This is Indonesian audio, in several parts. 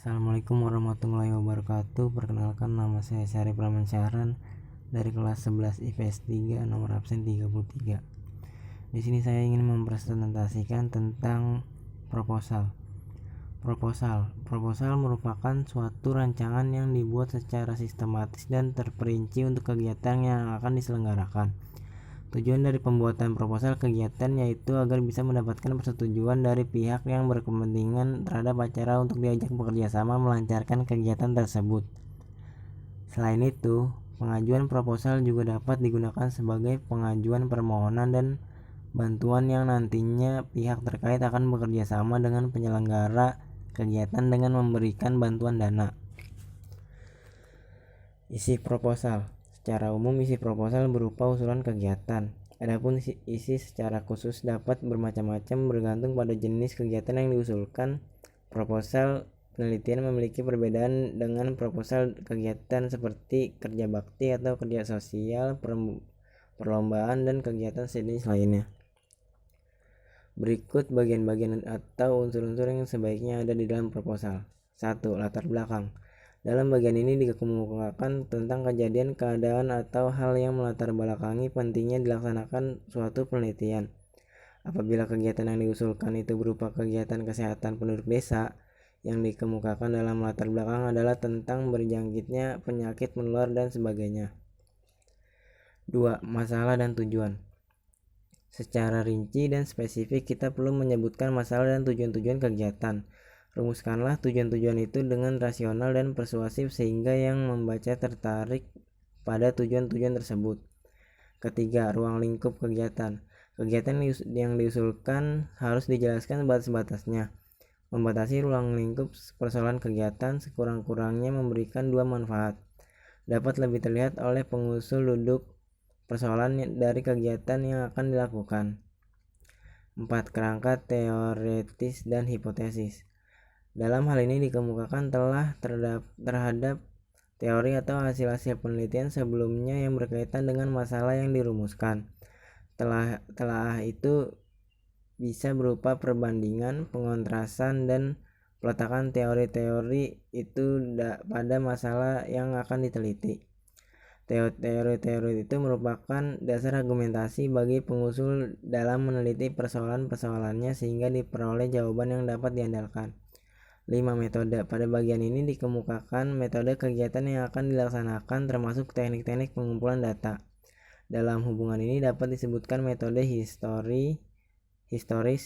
Assalamualaikum warahmatullahi wabarakatuh. Perkenalkan, nama saya Syarif Rahman Syahran dari kelas 11 IPS 3 nomor absen 33. Di sini saya ingin mempresentasikan tentang proposal. Proposal merupakan suatu rancangan yang dibuat secara sistematis dan terperinci untuk kegiatan yang akan diselenggarakan. Tujuan dari pembuatan proposal kegiatan yaitu agar bisa mendapatkan persetujuan dari pihak yang berkepentingan terhadap acara untuk diajak bekerja sama melancarkan kegiatan tersebut. Selain itu, pengajuan proposal juga dapat digunakan sebagai pengajuan permohonan dan bantuan yang nantinya pihak terkait akan bekerja sama dengan penyelenggara kegiatan dengan memberikan bantuan dana. Isi proposal. Secara umum, isi proposal berupa usulan kegiatan. Adapun isi secara khusus dapat bermacam-macam bergantung pada jenis kegiatan yang diusulkan. Proposal penelitian memiliki perbedaan dengan proposal kegiatan seperti kerja bakti atau kerja sosial, perlombaan, dan kegiatan sejenis lainnya. Berikut bagian-bagian atau unsur-unsur yang sebaiknya ada di dalam proposal. 1. Latar belakang. Dalam bagian ini dikemukakan tentang kejadian, keadaan, atau hal yang melatar belakangi pentingnya dilaksanakan suatu penelitian. Apabila kegiatan yang diusulkan itu berupa kegiatan kesehatan penduduk desa, yang dikemukakan dalam latar belakang adalah tentang berjangkitnya penyakit menular dan sebagainya. 2. Masalah dan tujuan. Secara rinci dan spesifik kita perlu menyebutkan masalah dan tujuan-tujuan kegiatan. Rumuskanlah tujuan-tujuan itu dengan rasional dan persuasif sehingga yang membaca tertarik pada tujuan-tujuan tersebut. Ketiga, ruang lingkup kegiatan. Kegiatan yang diusulkan harus dijelaskan batas-batasnya. Membatasi ruang lingkup persoalan kegiatan sekurang-kurangnya memberikan dua manfaat. Dapat lebih terlihat oleh pengusul duduk persoalan dari kegiatan yang akan dilakukan. 4. Kerangka teoretis dan hipotesis. Dalam hal ini dikemukakan telah terhadap teori atau hasil-hasil penelitian sebelumnya yang berkaitan dengan masalah yang dirumuskan. Telah itu bisa berupa perbandingan, pengontrasan, dan peletakan teori-teori itu pada masalah yang akan diteliti. Teori-teori itu merupakan dasar argumentasi bagi pengusul dalam meneliti persoalan-persoalannya sehingga diperoleh jawaban yang dapat diandalkan. 5. Metode. Pada bagian ini dikemukakan metode kegiatan yang akan dilaksanakan termasuk teknik-teknik pengumpulan data. Dalam hubungan ini dapat disebutkan metode historis,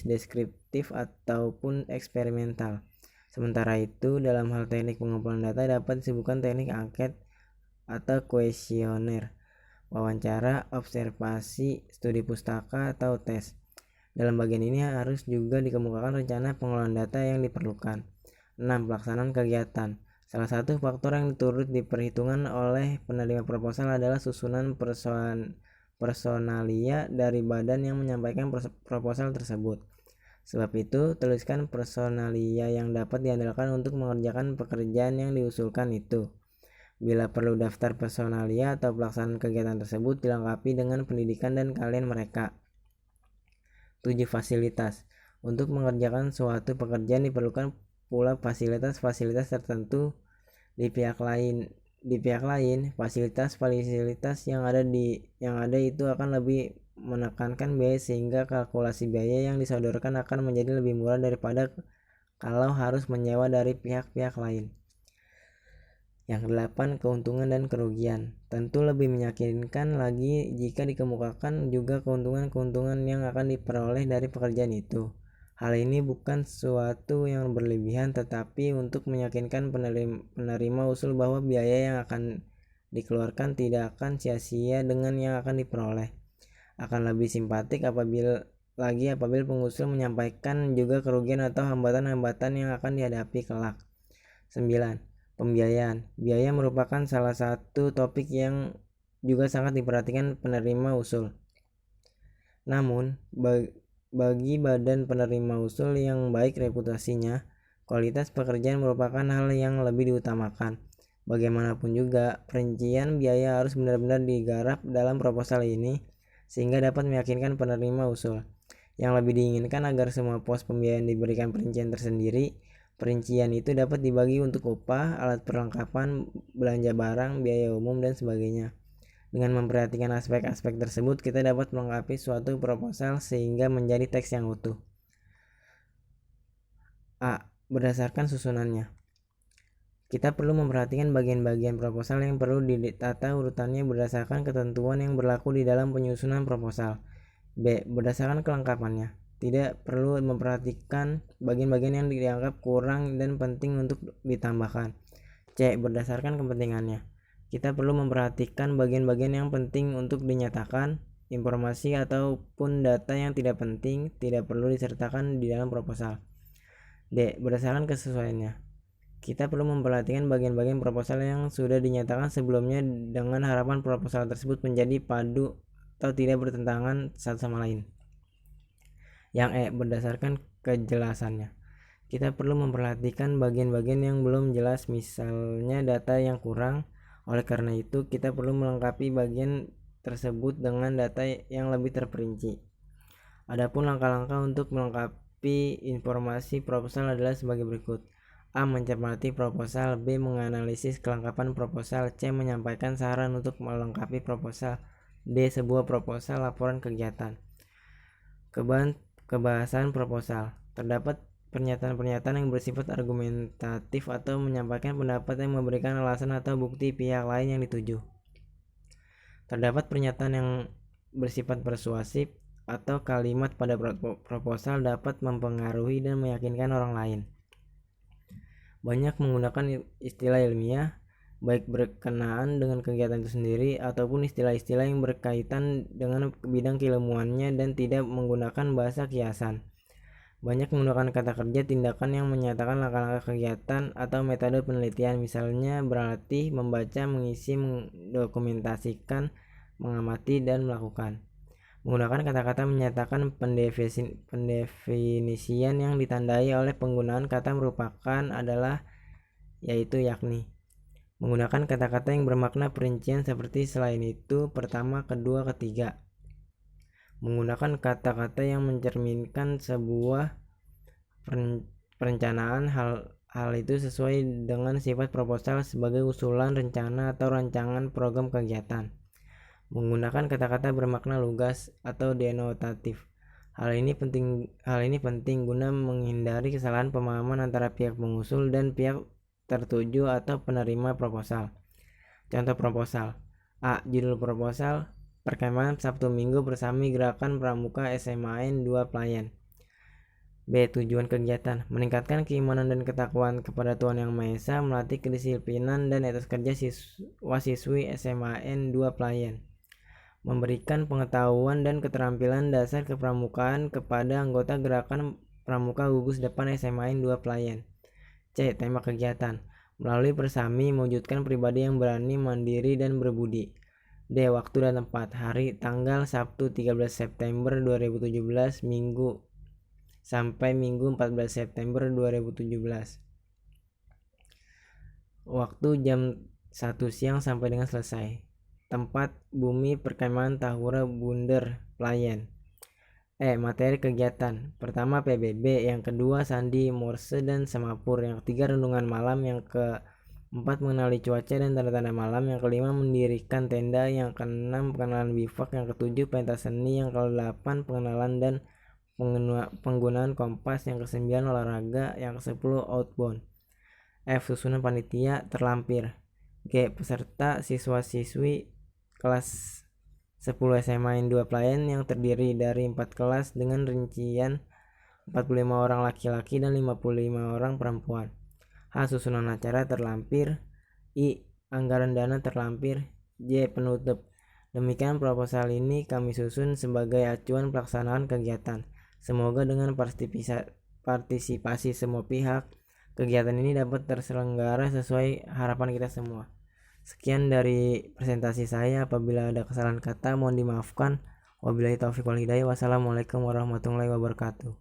deskriptif, ataupun eksperimental. Sementara itu, dalam hal teknik pengumpulan data dapat disebutkan teknik angket atau kuesioner, wawancara, observasi, studi pustaka, atau tes. Dalam bagian ini harus juga dikemukakan rencana pengelolaan data yang diperlukan. 6. Pelaksanaan kegiatan. Salah satu faktor yang turut diperhitungkan oleh penerima proposal adalah susunan personalia dari badan yang menyampaikan proposal tersebut. Sebab itu, tuliskan personalia yang dapat diandalkan untuk mengerjakan pekerjaan yang diusulkan itu. Bila perlu, daftar personalia atau pelaksanaan kegiatan tersebut dilengkapi dengan pendidikan dan keahlian mereka. 7. Fasilitas. Untuk mengerjakan suatu pekerjaan diperlukan pula fasilitas tertentu di pihak lain. Fasilitas yang ada itu akan lebih menekankan biaya sehingga kalkulasi biaya yang disodorkan akan menjadi lebih murah daripada kalau harus menyewa dari pihak-pihak lain. Yang 8. Keuntungan dan kerugian. Tentu lebih meyakinkan lagi jika dikemukakan juga keuntungan-keuntungan yang akan diperoleh dari pekerjaan itu. Hal ini bukan sesuatu yang berlebihan, tetapi untuk meyakinkan penerima usul bahwa biaya yang akan dikeluarkan tidak akan sia-sia dengan yang akan diperoleh. Akan lebih simpatik apabila pengusul menyampaikan juga kerugian atau hambatan-hambatan yang akan dihadapi kelak. 9. Pembiayaan. Biaya merupakan salah satu topik yang juga sangat diperhatikan penerima usul. Namun, bagi badan penerima usul yang baik reputasinya, kualitas pekerjaan merupakan hal yang lebih diutamakan. Bagaimanapun juga, perincian biaya harus benar-benar digarap dalam proposal ini sehingga dapat meyakinkan penerima usul. Yang lebih diinginkan agar semua pos pembiayaan diberikan perincian tersendiri, Perincian itu dapat dibagi untuk upah, alat perlengkapan, belanja barang, biaya umum, dan sebagainya. Dengan memperhatikan aspek-aspek tersebut, kita dapat melengkapi suatu proposal sehingga menjadi teks yang utuh. A. Berdasarkan susunannya. Kita perlu memperhatikan bagian-bagian proposal yang perlu ditata urutannya berdasarkan ketentuan yang berlaku di dalam penyusunan proposal. B. Berdasarkan kelengkapannya. Tidak perlu memperhatikan bagian-bagian yang dianggap kurang dan penting untuk ditambahkan. C. Berdasarkan kepentingannya. Kita perlu memperhatikan bagian-bagian yang penting untuk dinyatakan. Informasi ataupun data yang tidak penting tidak perlu disertakan di dalam proposal. D. Berdasarkan kesesuaiannya. Kita perlu memperhatikan bagian-bagian proposal yang sudah dinyatakan sebelumnya dengan harapan proposal tersebut menjadi padu atau tidak bertentangan satu sama lain. Yang E. Berdasarkan kejelasannya. Kita perlu memperhatikan bagian-bagian yang belum jelas, misalnya data yang kurang. Oleh karena itu, kita perlu melengkapi bagian tersebut dengan data yang lebih terperinci. Adapun langkah-langkah untuk melengkapi informasi proposal adalah sebagai berikut. A. Mencermati proposal. B. Menganalisis kelengkapan proposal. C. Menyampaikan saran untuk melengkapi proposal. D. Sebuah proposal laporan kegiatan. Kebahasan proposal. Terdapat pernyataan-pernyataan yang bersifat argumentatif atau menyampaikan pendapat yang memberikan alasan atau bukti pihak lain yang dituju. Terdapat pernyataan yang bersifat persuasif atau kalimat pada proposal dapat mempengaruhi dan meyakinkan orang lain. Banyak menggunakan istilah ilmiah, baik berkenaan dengan kegiatan itu sendiri ataupun istilah-istilah yang berkaitan dengan bidang keilmuannya dan tidak menggunakan bahasa kiasan. Banyak menggunakan kata kerja tindakan yang menyatakan langkah-langkah kegiatan atau metode penelitian, misalnya berlatih, membaca, mengisi, mendokumentasikan, mengamati, dan melakukan. Menggunakan kata-kata menyatakan pendefinisian yang ditandai oleh penggunaan kata merupakan adalah yaitu yakni. Menggunakan kata-kata yang bermakna perincian seperti selain itu, pertama, kedua, ketiga. Menggunakan kata-kata yang mencerminkan sebuah perencanaan hal itu sesuai dengan sifat proposal sebagai usulan, rencana, atau rancangan program kegiatan. Menggunakan kata-kata bermakna lugas atau denotatif. Hal ini penting guna menghindari kesalahan pemahaman antara pihak pengusul dan pihak tertuju atau penerima proposal. Contoh proposal. A. Judul proposal: Perkemahan Sabtu Minggu bersama Gerakan Pramuka SMAN 2 Pelayan. B. Tujuan kegiatan: meningkatkan keimanan dan ketakwaan kepada Tuhan Yang Maha Esa, melatih kedisiplinan dan etos kerja siswa-siswi SMAN 2 Pelayan. Memberikan pengetahuan dan keterampilan dasar kepramukaan kepada anggota Gerakan Pramuka Gugus Depan SMAN 2 Pelayan. C. Tema kegiatan: melalui Persami mewujudkan pribadi yang berani, mandiri, dan berbudi. D. Waktu dan tempat: hari tanggal Sabtu 13 September 2017 Minggu sampai Minggu 14 September 2017. Waktu jam 1 siang sampai dengan selesai. Tempat: Bumi Perkemahan Tahura Bunder Pelayan. E. Materi kegiatan: pertama PBB, yang kedua sandi, morse, dan semapur, yang ketiga renungan malam, yang keempat mengenali cuaca dan tanda-tanda malam, yang kelima mendirikan tenda, yang keenam pengenalan bivak, yang ketujuh pentas seni, yang kedelapan pengenalan dan penggunaan kompas, yang kesembilan olahraga, yang kesepuluh outbound. F. Susunan panitia terlampir. G. Peserta siswa-siswi kelas 10 SMAN 2 Pelayan yang terdiri dari 4 kelas dengan rincian 45 orang laki-laki dan 55 orang perempuan. H. Susunan acara terlampir. I. Anggaran dana terlampir. J. Penutup. Demikian proposal ini kami susun sebagai acuan pelaksanaan kegiatan. Semoga dengan partisipasi semua pihak, kegiatan ini dapat terselenggara sesuai harapan kita semua. Sekian dari presentasi saya. Apabila ada kesalahan kata mohon dimaafkan. Wabillahi taufiq wal hidayah. Wassalamualaikum warahmatullahi wabarakatuh.